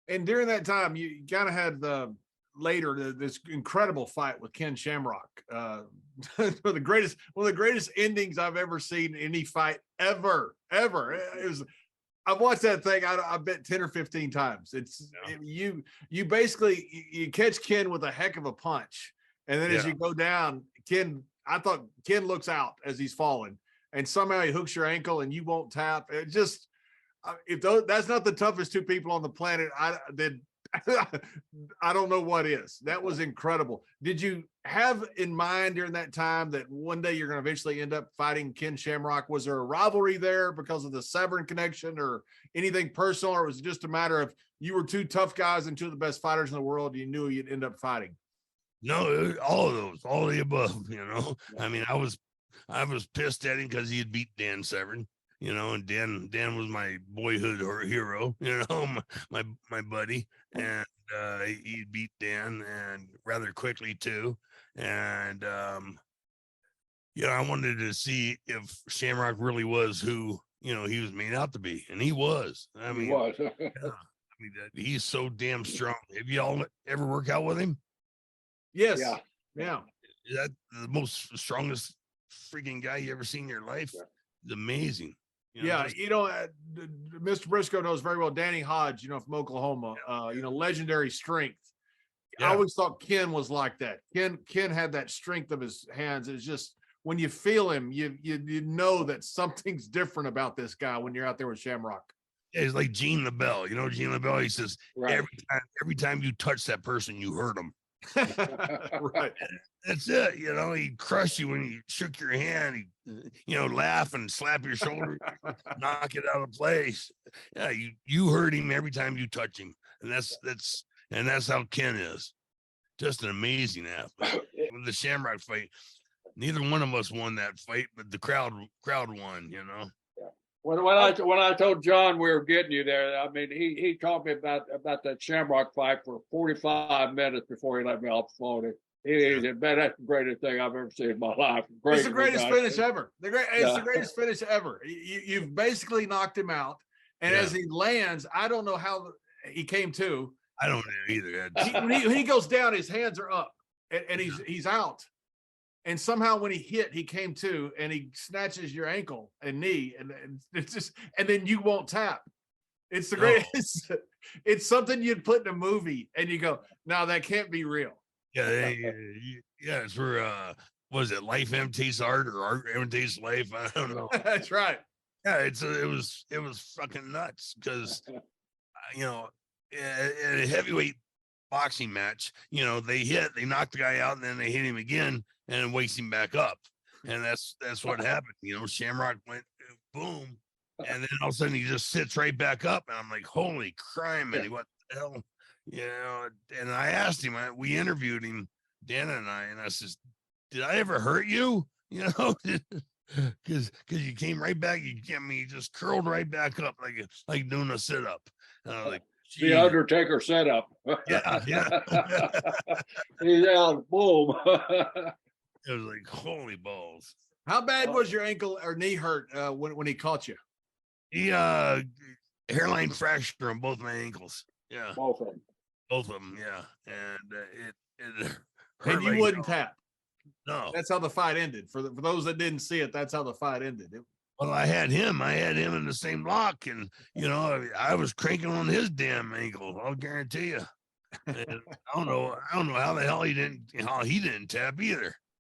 And during that time, you kind of had this incredible fight with Ken Shamrock. One of the greatest endings I've ever seen in any fight ever. It was. I've watched that thing. I bet 10 or 15 times. You basically you catch Ken with a heck of a punch, and then as you go down, I thought Ken looks out as he's falling, and somehow he hooks your ankle, and you won't tap. It just that's not the toughest two people on the planet, I don't know what is. That was incredible. Did you have in mind during that time that one day you're going to eventually end up fighting Ken Shamrock? Was there a rivalry there because of the Severn connection or anything personal, or was it just a matter of you were two tough guys and two of the best fighters in the world, and you knew you'd end up fighting? No, all of those, all of the above. I mean, I was pissed at him because he had beat Dan Severn. And Dan was my boyhood hero, my buddy, and he beat Dan and rather quickly too. And I wanted to see if Shamrock really was who he was made out to be, and he was. I mean, he's so damn strong. Have y'all ever work out with him? Yes. Yeah. Is that the most strongest freaking guy you ever seen in your life? Yeah. It's amazing. Mr. Brisco knows very well Danny Hodge, from Oklahoma, legendary strength. Yeah. I always thought Ken was like that. Ken had that strength of his hands. It's just when you feel him, you know that something's different about this guy when you're out there with Shamrock. Yeah, he's like Gene LaBelle. Gene LaBelle, he says, right. every time you touch that person, you hurt him. Right. That's it. He'd crush you when he shook your hand. He'd, laugh and slap your shoulder, knock it out of place. Yeah, you hurt him every time you touch him. And that's how Ken is. Just an amazing athlete. With the Shamrock fight, neither one of us won that fight, but the crowd won, When I told John we were getting you there, I mean, he talked me about that Shamrock fight for 45 minutes before he let me off the phone. He said, "Man, that's the greatest thing I've ever seen in my life." It's the greatest finish ever. It's the greatest finish ever. You've basically knocked him out, and as he lands, I don't know how he came to. I don't know either. When he goes down, his hands are up, and he's out. And somehow when he came to, and he snatches your ankle and knee, and it's just, and then you won't tap. It's the greatest. It's something you'd put in a movie, and you go, "No, that can't be real." Yeah, it's for was it Life Imitates Art or Art Imitates Life? I don't know. That's right. Yeah, it was fucking nuts because in a heavyweight boxing match, they knock the guy out and then they hit him again and wakes him back up, and that's what happened. Shamrock went boom, and then all of a sudden he just sits right back up, and I'm like, holy crime, man, what the hell? And I asked him, we interviewed him, Dan and I says, did I ever hurt you? Because you came right back, you just curled right back up like doing a sit-up. And I was like, the Undertaker setup. Yeah. He's out, boom. It was like, holy balls. How bad was your ankle or knee hurt when he caught you? He hairline fracture on both my ankles. Yeah. Both of them, yeah. And it hurt. And you wouldn't tap. No. That's how the fight ended. For those that didn't see it, that's how the fight ended. Well, I had him in the same lock, and I was cranking on his damn ankle. I'll guarantee you. And I don't know how the hell he didn't tap either.